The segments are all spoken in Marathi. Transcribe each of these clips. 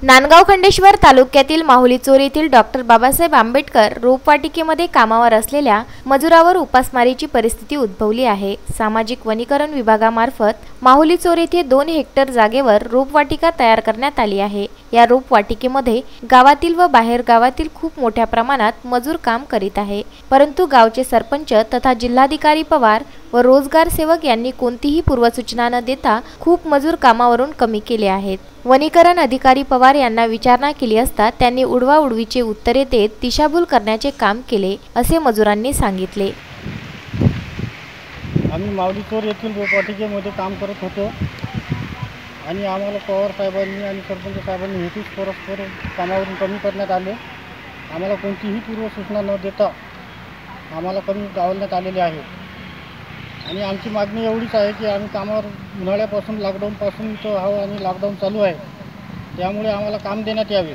नांदगाव खंडेश्वर तालुक्यातील माहुली चोर येथील डॉक्टर बाबासाहेब आंबेडकर रोपवाटिकेमध्ये कामावर असलेल्या मजुरावर उपासमारीची परिस्थिती उद्भवली आहे। सामाजिक वनीकरण विभागामार्फत माहुली चोर येथे 2 हेक्टर जागेवर रोपवाटिका तयार करण्यात आली आहे। या रोपवाटिकेमध्ये गावातील व बाहेर गावातील खूप मोठ्या प्रमाणात मजूर काम करीत आहे, परंतु गावचे सरपंच तथा जिल्हाधिकारी पवार व रोजगार सेवक यांनी कोणतीही पूर्वसूचना न देता खूप मजूर कामावरून कमी केले आहेत। वनीकरण अधिकारी पवार यांना विचारणा केली असता त्यांनी उडवाउडवीचे उत्तरे देत दिशाभूल करण्याचे काम केले, असे मजुरांनी सांगितले। आम्ही माहुली चोर येथील रोपवाटिकेमध्ये काम करत होतो आणि आम्हाला पवार साहेबांनी आणि सरपंच साहेबांनी हेतूच परस्पर कामावरून कमी करण्यात आले। आम्हाला कोणतीही पूर्वसूचना न देता आम्हाला कमी गावण्यात आलेले आहे आणि आमची मागणी एवढीच आहे की आम्ही कामावर उन्हाळ्यापासून लॉकडाऊनपासून इथं आहोत आणि लॉकडाऊन चालू आहे, त्यामुळे आम्हाला काम देण्यात यावे।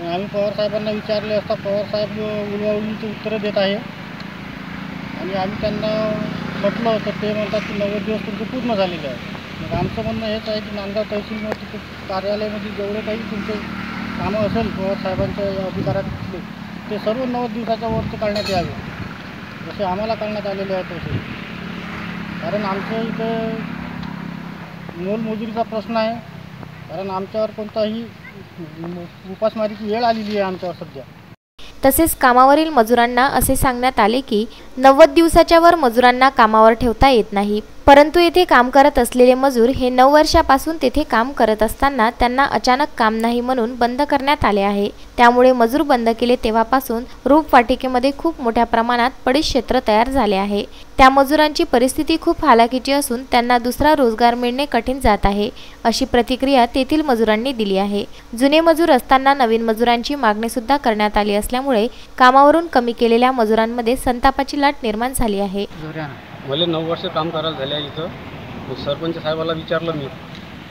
आम्ही पवार साहेबांना विचारले असता पवार साहेब उडवाउडवीची उत्तरे देत आहे आणि आम्ही त्यांना म्हटलं तर ते म्हणतात की 90 दिवस तुमचे पूर्ण झालेले आहे। मग आमचं म्हणणं हेच आहे की नांदगाव तहसीलमध्ये कार्यालयामध्ये जेवढे काही तुमचे कामं असेल पवार साहेबांच्या अधिकारातले ते सर्व 90 दिवसाच्या वरती काढण्यात यावे, जसे आम्हाला काढण्यात आलेले आहे तसे। कारण आमच्या इथे मोलमजुरीचा प्रश्न आहे, कारण आमच्यावर कोणताही उपासमारीची वेळ आलेली आहे आमच्यावर सध्या। तसेच कामावरील मजुरांना असे सांगण्यात आले की 90 दिवसाच्या वर मजुरांना कामावर ठेवता येत नाही, परंतु येथे काम करत असलेले मजूर हे 9 वर्षापासून तेथे काम करत असताना त्यांना अचानक काम नाही म्हणून बंद करण्यात आले आहे। त्यामुळे मजूर बंद केले तेव्हापासून रोपवाटिकेमध्ये खूप मोठ्या प्रमाणात पडीक क्षेत्र तयार झाले आहे। त्या मजुरांची परिस्थिती खूप हालाकीची असून त्यांना दुसरा रोजगार मिळणे कठीण जात आहे, अशी प्रतिक्रिया तेथील मजुरांनी दिली आहे। जुने मजूर असताना नवीन मजुरांची मागणी सुद्धा करण्यात आली असल्यामुळे कामावरून कमी केलेल्या मजुरांमध्ये संतापाची लाट निर्माण झाली आहे। मला 9 वर्ष काम करायला झाले आहे इथं। सरपंच साहेबाला विचारलं मी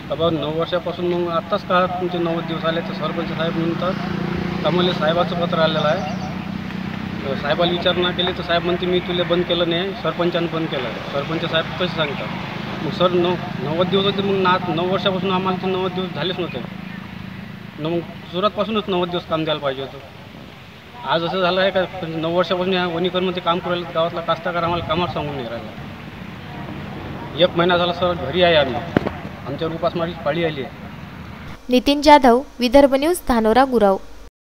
बाबा 9 वर्षापासून मग आत्ताच का तुमचे 90 दिवस आले, तर सरपंच साहेब म्हणतात का मला साहेबाचं पत्र आलेलं आहे। साहेबाला विचारणा केली तर साहेब म्हणते मी तुला बंद केलं नाही, सरपंचानं बंद केलं आहे। सरपंच साहेब कसे सांगतात मग सर 90 दिवस होते, मग 9 वर्षापासून आम्हाला ते 90 दिवस झालेच नव्हते, मग सुरुवातपासूनच 90 दिवस काम द्यायला पाहिजे होतं। आज असं झालं आहे का 9 वर्षापासून या वनीकरणमध्ये काम करू राहिलं, गावातला कास्तकार आम्हाला कामावर सांगून नाही राहिला। 1 महिना झाला सर घरी आहे आम्ही, आमच्या उपासमारीची पाळी आली आहे। नितीन जाधव, विदर्भ न्यूज, धानोरा, गुराव।